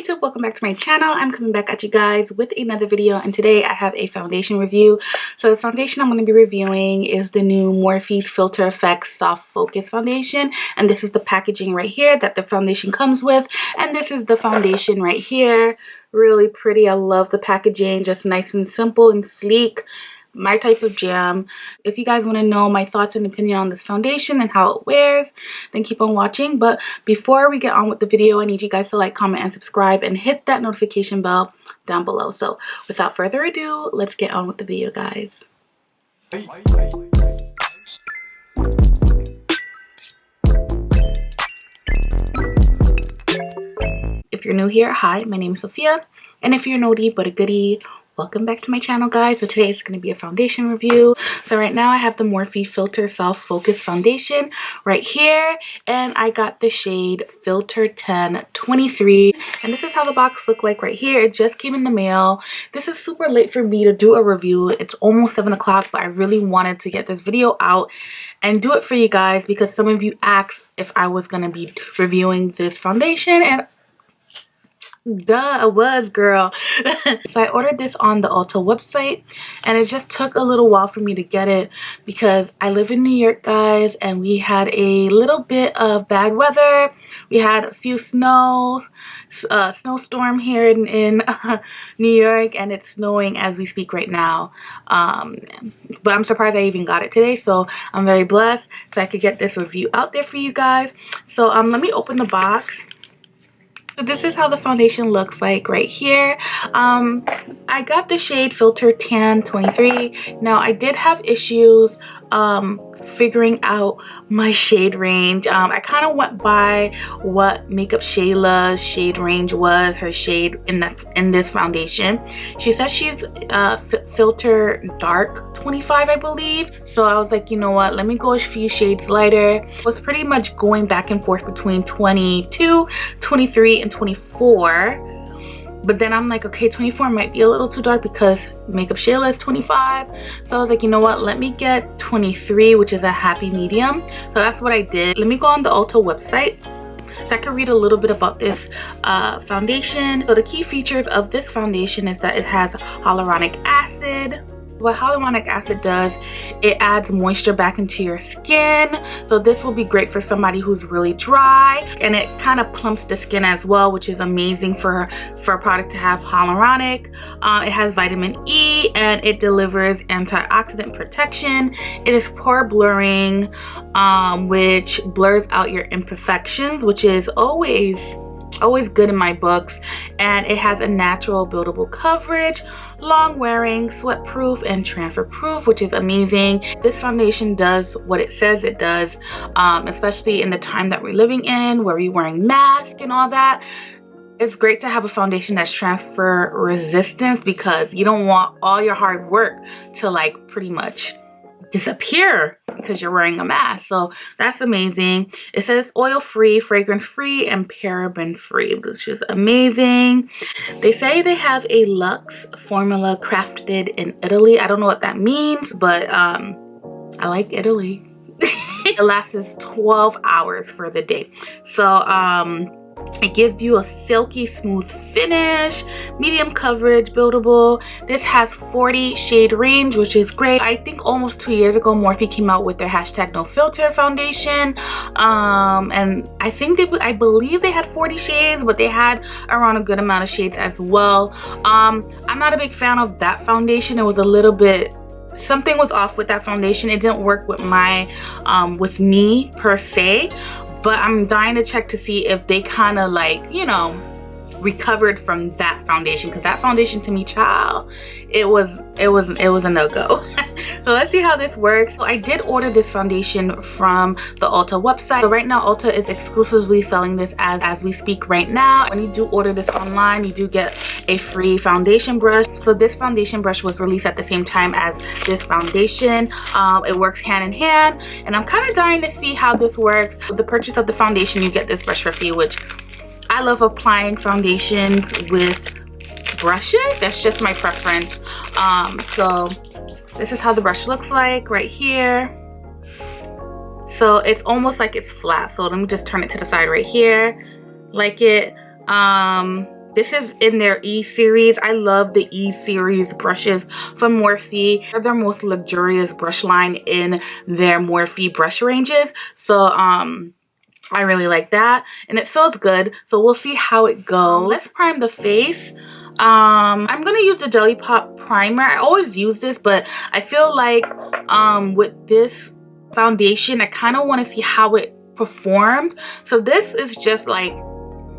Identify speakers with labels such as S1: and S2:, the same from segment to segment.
S1: YouTube, welcome back to my channel. I'm coming back at you guys with another video, and today I have a foundation review. So the foundation I'm going to be reviewing is the new Morphe Filter Effects Soft Focus Foundation, and this is the packaging right here that the foundation comes with, and this is the foundation right here. Really pretty. I love the packaging, just nice and simple and sleek. My type of jam. If you guys want to know my thoughts and opinion on this foundation and how it wears, then keep on watching. But before we get on with the video, I need you guys to like, comment, and subscribe, and hit that notification bell down below. So without further ado, let's get on with the video, guys. If you're new here, hi, my name is Sophia, and if you're an oldie but a goodie, welcome back to my channel, guys. So today is going to be a foundation review. So right now I have the Morphe Filter Soft Focus Foundation right here, and I got the shade Filter 1023, and this is how the box looked like right here. It just came in the mail. This is super late for me to do a review. It's almost 7 o'clock, but I really wanted to get this video out and do it for you guys because some of you asked if I was going to be reviewing this foundation, and duh, I was, girl. So I ordered this on the Ulta website, and it just took a little while for me to get it because I live in New York, guys, and we had a little bit of bad weather. We had a few snowstorm here in New York, and it's snowing as we speak right now. But I'm surprised I even got it today, so I'm very blessed so I could get this review out there for you guys. So let me open the box. So this is how the foundation looks like right here. I got the shade Filter 1023. Now I did have issues figuring out my shade range. I kind of went by what Makeup Shayla's shade range was, her shade in this foundation. She says she's Filter Dark 25, I believe. So I was like, you know what, let me go a few shades lighter. I was pretty much going back and forth between 22, 23, and 24. But then I'm like, okay, 24 might be a little too dark because Makeup Shayla is 25. So I was like, you know what, let me get 23, which is a happy medium. So that's what I did. Let me go on the Ulta website so I can read a little bit about this foundation. So the key features of this foundation is that it has hyaluronic acid. What hyaluronic acid does, it adds moisture back into your skin. So this will be great for somebody who's really dry, and it kind of plumps the skin as well, which is amazing for a product to have hyaluronic. It has vitamin E, and it delivers antioxidant protection. It is pore blurring, which blurs out your imperfections, which is always good in my books. And it has a natural buildable coverage, long wearing, sweat proof, and transfer proof, which is amazing. This foundation does what it says it does, especially in the time that we're living in where we're wearing masks and all that. It's great to have a foundation that's transfer resistant because you don't want all your hard work to like pretty much disappear because you're wearing a mask. So that's amazing. It says oil-free, fragrance-free, and paraben-free, which is amazing. They say they have a luxe formula crafted in Italy. I don't know what that means, but I like Italy. It lasts 12 hours for the day. So it gives you a silky smooth finish, medium coverage, buildable. This has 40 shade range, which is great. I think almost 2 years ago Morphe came out with their hashtag no filter foundation, and I believe they had 40 shades, but they had around a good amount of shades as well. I'm not a big fan of that foundation. It was a little bit, something was off with that foundation. It didn't work with my with me per se. But I'm dying to check to see if they kind of like, you know, recovered from that foundation, because that foundation to me, child, it was a no-go. So let's see how this works. So I did order this foundation from the Ulta website. So right now Ulta is exclusively selling this as we speak right now. When you do order this online, you do get a free foundation brush. So this foundation brush was released at the same time as this foundation. It works hand in hand, and I'm kind of dying to see how this works. With the purchase of the foundation, you get this brush for free, which I love applying foundations with brushes. That's just my preference. So this is how the brush looks like right here. So it's almost like it's flat. So let me just turn it to the side right here. Like it. this is in their E series. I love the E series brushes from Morphe. They're their most luxurious brush line in their Morphe brush ranges. So I really like that, and it feels good. So we'll see how it goes. Let's prime the face. I'm gonna use the Jelly Pop primer. I always use this, but I feel like with this foundation, I kind of want to see how it performed. So this is just like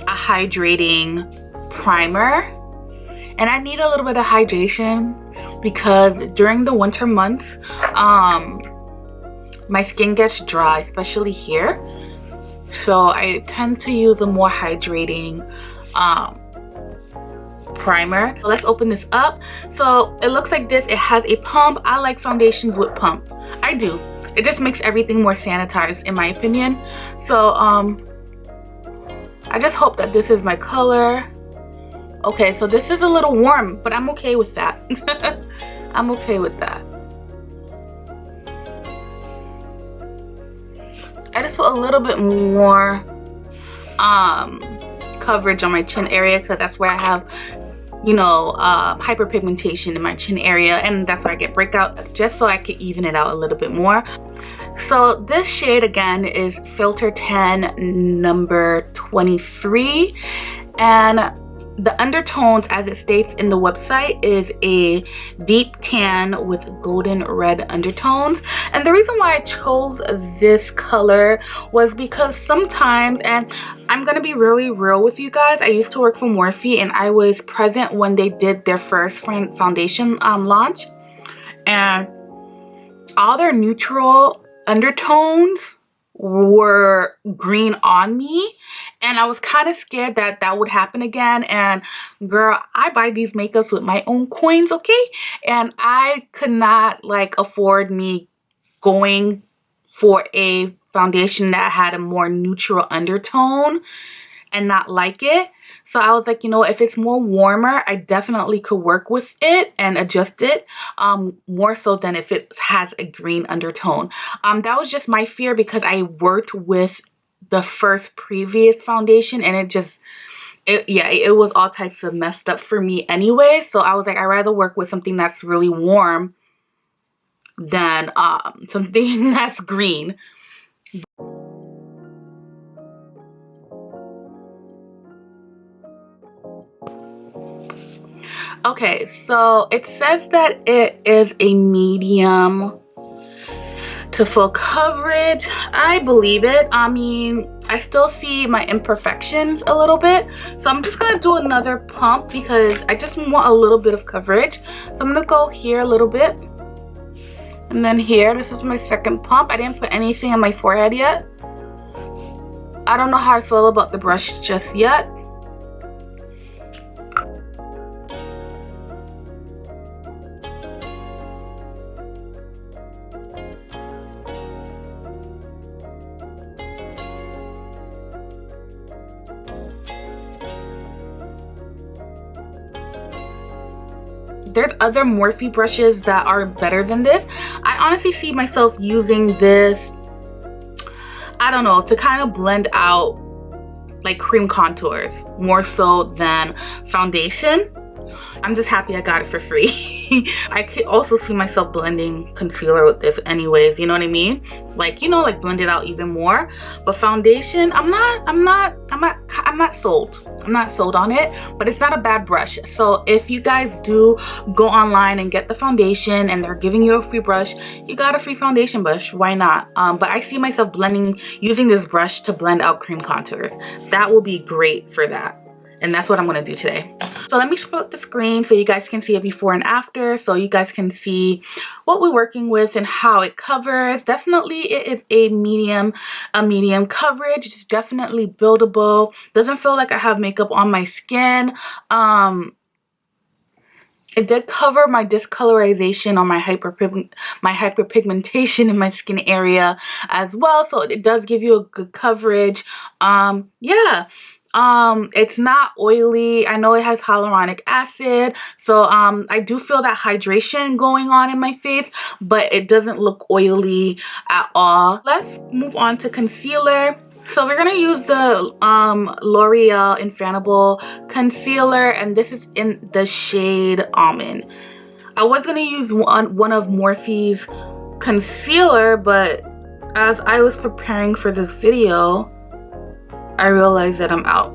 S1: a hydrating primer, and I need a little bit of hydration because during the winter months my skin gets dry, especially here. So I tend to use a more hydrating primer. So let's open this up. So it looks like this. It has a pump. I like foundations with pump. I do. It just makes everything more sanitized in my opinion. So I just hope that this is my color. Okay, so this is a little warm, but I'm okay with that. I'm okay with that. I just put a little bit more coverage on my chin area because that's where I have, you know, hyperpigmentation in my chin area, and that's why I get breakout, just so I can even it out a little bit more. So this shade again is Filter 10 number 23, and the undertones, as it states in the website, is a deep tan with golden red undertones. And the reason why I chose this color was because sometimes, and I'm gonna be really real with you guys, I used to work for Morphe and I was present when they did their first foundation launch, and all their neutral undertones were green on me, and I was kind of scared that that would happen again. And girl, I buy these makeups with my own coins, okay? And I could not like afford me going for a foundation that had a more neutral undertone and not like it. So I was like, you know, if it's more warmer, I definitely could work with it and adjust it more so than if it has a green undertone. That was just my fear because I worked with the first previous foundation and it was all types of messed up for me anyway. So I was like, I'd rather work with something that's really warm than something that's green. Okay, so it says that it is a medium to full coverage. I believe it. I mean, I still see my imperfections a little bit. So I'm just gonna do another pump because I just want a little bit of coverage. So I'm gonna go here a little bit. And then here, this is my second pump. I didn't put anything on my forehead yet. I don't know how I feel about the brush just yet. There's other Morphe brushes that are better than this. I honestly see myself using this, I don't know, to kind of blend out like cream contours more so than foundation. I'm just happy I got it for free. I could also see myself blending concealer with this anyways, you know what I mean? Like, you know, like blend it out even more. But foundation, I'm not sold. I'm not sold on it, but it's not a bad brush. So if you guys do go online and get the foundation and they're giving you a free brush, you got a free foundation brush, why not? But I see myself using this brush to blend out cream contours. That will be great for that. And that's what I'm gonna do today. So let me split the screen so you guys can see it before and after, so you guys can see what we're working with and how it covers. Definitely it is a medium coverage. It's definitely buildable. Doesn't feel like I have makeup on my skin. It did cover my discolorization on my hyperpigmentation in my skin area as well. So it does give you a good coverage. Yeah. It's not oily. I know it has hyaluronic acid, so I do feel that hydration going on in my face, but it doesn't look oily at all. Let's move on to concealer. So we're gonna use the L'Oreal Infallible Concealer, and this is in the shade Almond. I was gonna use one of Morphe's concealer, but as I was preparing for this video, I realized that I'm out.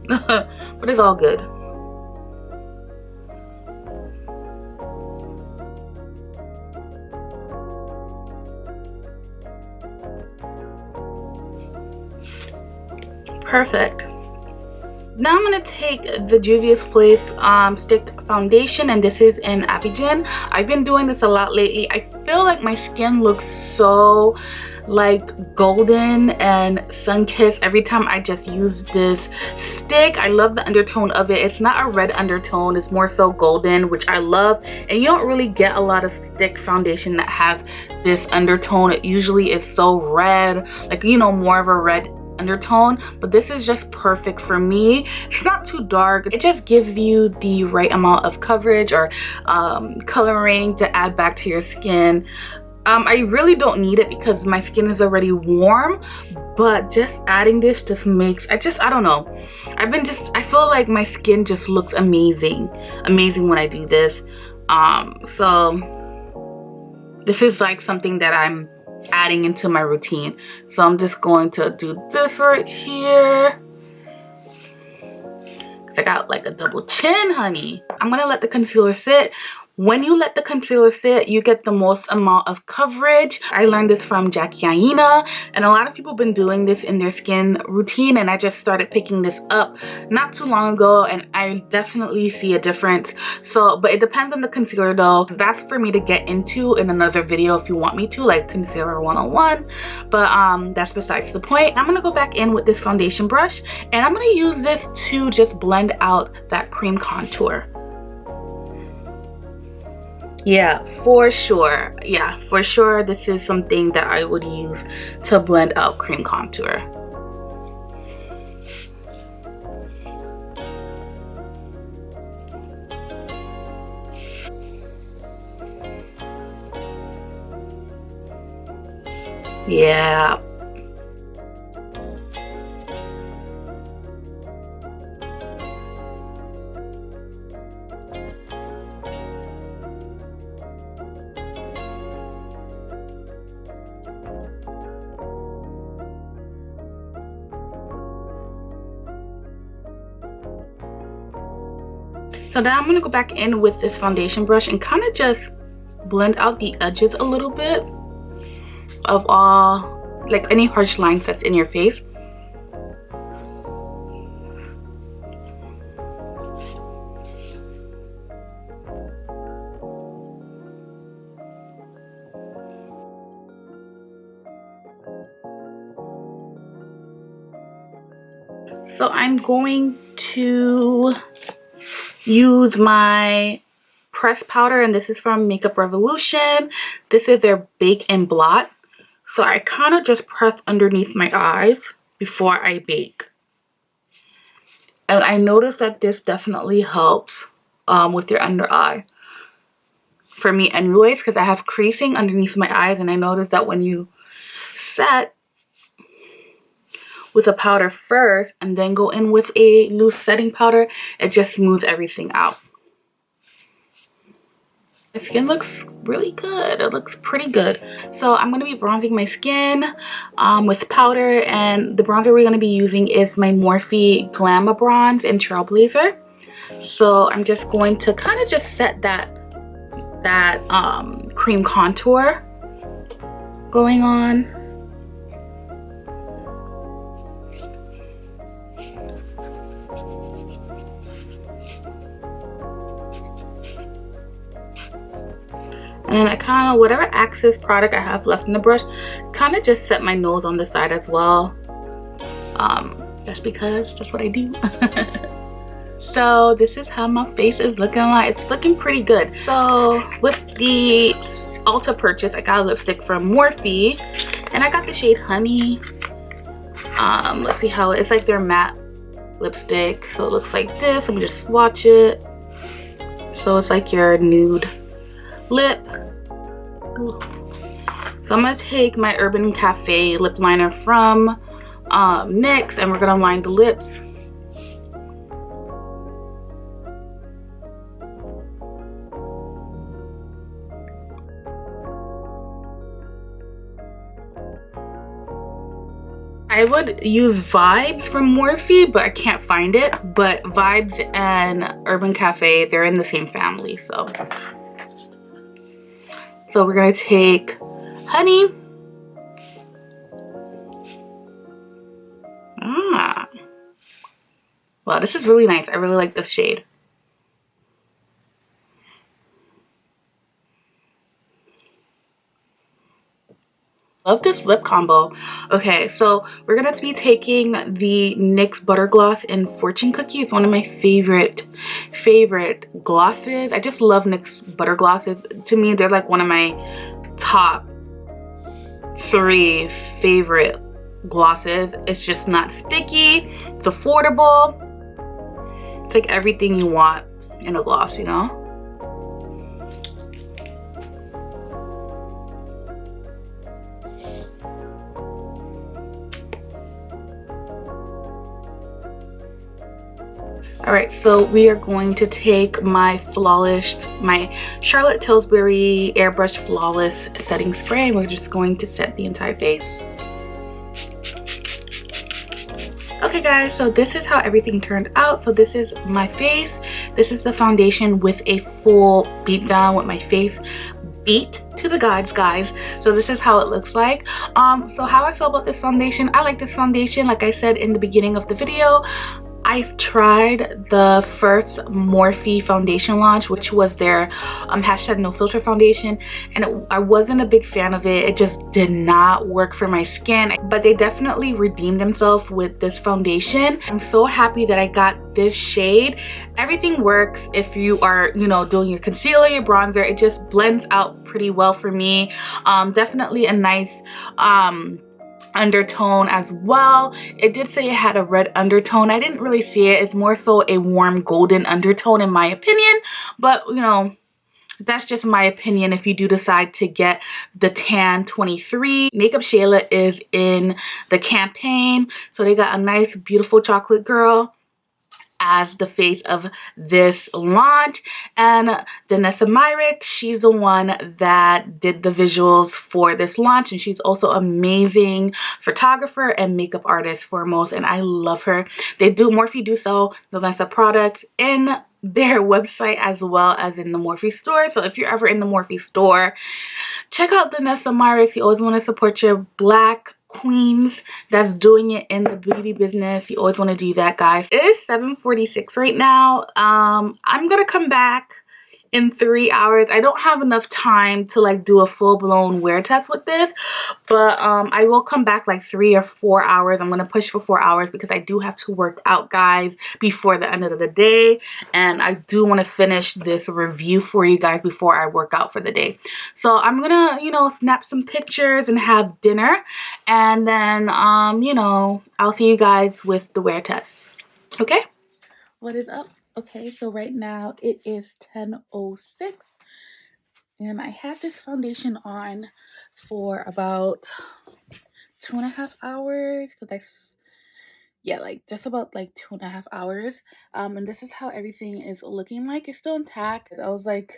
S1: But it's all good. Perfect. Now I'm going to take the Juvia's Place Stick Foundation, and this is in Abidjan. I've been doing this a lot lately. I feel like my skin looks so like golden and sun-kissed every time I just use this stick. I love the undertone of it. It's not a red undertone, it's more so golden, which I love, and you don't really get a lot of stick foundation that has this undertone. It usually is so red, like, you know, more of a red undertone, but this is just perfect for me. It's not too dark, it just gives you the right amount of coverage or coloring to add back to your skin. I really don't need it because my skin is already warm, but just adding this just makes, I don't know, I feel like my skin just looks amazing when I do this. So this is like something that I'm adding into my routine. So I'm just going to do this right here. I got like a double chin, honey. I'm gonna let the concealer sit. When you let the concealer sit, you get the most amount of coverage. I learned this from Jackie Aina, and a lot of people have been doing this in their skin routine, and I just started picking this up not too long ago, and I definitely see a difference. So, but it depends on the concealer though. That's for me to get into in another video if you want me to, like concealer 101, but that's besides the point. I'm gonna go back in with this foundation brush, and I'm gonna use this to just blend out that cream contour. Yeah, for sure. Yeah, for sure this is something that I would use to blend out cream contour. Yeah. So now I'm going to go back in with this foundation brush and kind of just blend out the edges a little bit of all, like any harsh lines that's in your face. So I'm going to use my pressed powder, and this is from Makeup Revolution. This is their Bake and Blot. So I kind of just press underneath my eyes before I bake. And I noticed that this definitely helps with your under eye. For me anyways, because I have creasing underneath my eyes, and I noticed that when you set with a powder first and then go in with a loose setting powder, it just smooths everything out. My skin looks really good. It looks pretty good. So I'm going to be bronzing my skin with powder, and the bronzer we're going to be using is my Morphe Glamour Bronze in Trailblazer. So I'm just going to kind of just set that cream contour going on. And then I kind of, whatever Access product I have left in the brush, kind of just set my nose on the side as well. That's because that's what I do. So this is how my face is looking like. It's looking pretty good. So with the Ulta purchase, I got a lipstick from Morphe, and I got the shade Honey. Let's see how it's like their matte lipstick. So it looks like this. Let me just swatch it. So it's like your nude lip. So I'm gonna take my Urban Cafe lip liner from NYX, and we're gonna line the lips. I would use Vibes from Morphe, but I can't find it. But Vibes and Urban Cafe, they're in the same family, so we're gonna take Honey. Wow, this is really nice. I really like this shade. Love this lip combo. Okay, so we're gonna be taking the NYX Butter Gloss in Fortune Cookie. It's one of my favorite glosses. I just love NYX Butter Glosses. To me, they're like one of my top 3 favorite glosses. It's just not sticky. It's affordable. It's like everything you want in a gloss, you know? All right, so we are going to take my Charlotte Tilbury Airbrush Flawless Setting Spray, and we're just going to set the entire face. Okay guys, so this is how everything turned out. So this is my face. This is the foundation with a full beat down, with my face beat to the gods, guys. So this is how it looks like. So how I feel about this foundation, I like this foundation. Like I said in the beginning of the video, I've tried the first Morphe foundation launch, which was their hashtag no filter foundation, and I wasn't a big fan of it. It just did not work for my skin, but they definitely redeemed themselves with this foundation. I'm so happy that I got this shade. Everything works if you are, you know, doing your concealer, your bronzer. It just blends out pretty well for me. Definitely a nice undertone as well. It did say it had a red undertone. I didn't really see it. It's more so a warm golden undertone in my opinion, but you know, that's just my opinion. If you do decide to get the tan 23, Makeup Shayla is in the campaign, so they got a nice beautiful chocolate girl as the face of this launch, and Danessa Myrick, she's the one that did the visuals for this launch, and she's also amazing photographer and makeup artist foremost, and I love her. Morphe do sell Danessa products in their website as well as in the Morphe store, so if you're ever in the Morphe store, check out Danessa Myrick. You always want to support your Black queens that's doing it in the beauty business. You always want to do that, guys. It is 7:46 right now. I'm gonna come back in 3 hours. I don't have enough time to like do a full-blown wear test with this, but I will come back like 3 or 4 hours. I'm gonna push for 4 hours because I do have to work out, guys, before the end of the day, and I do want to finish this review for you guys before I work out for the day. So I'm gonna, you know, snap some pictures and have dinner, and then you know, I'll see you guys with the wear test. Okay, what is up? Okay, so right now it is 10:06, and I had this foundation on for about 2.5 hours, because yeah, like just about like 2.5 hours. And this is how everything is looking like. It's still intact. I was like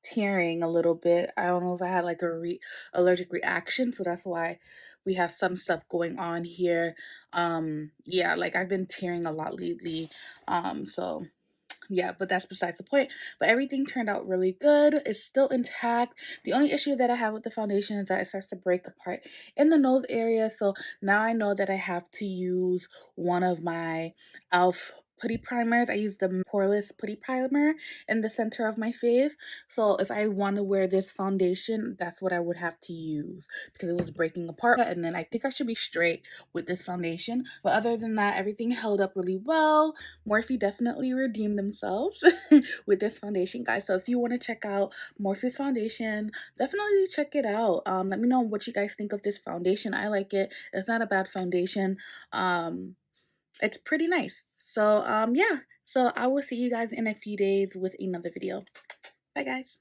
S1: tearing a little bit. I don't know if I had like a allergic reaction, so that's why we have some stuff going on here. Yeah, like I've been tearing a lot lately. So yeah, but that's besides the point. But everything turned out really good. It's still intact. The only issue that I have with the foundation is that it starts to break apart in the nose area. So now I know that I have to use one of my elf putty primers. I use the poreless putty primer in the center of my face. So if I want to wear this foundation, that's what I would have to use, because it was breaking apart. And then I think I should be straight with this foundation. But other than that, everything held up really well. Morphe definitely redeemed themselves with this foundation, guys. So if you want to check out Morphe's foundation, definitely check it out. Let me know what you guys think of this foundation. I like it. It's not a bad foundation. It's pretty nice. So yeah, so I will see you guys in a few days with another video. Bye, guys.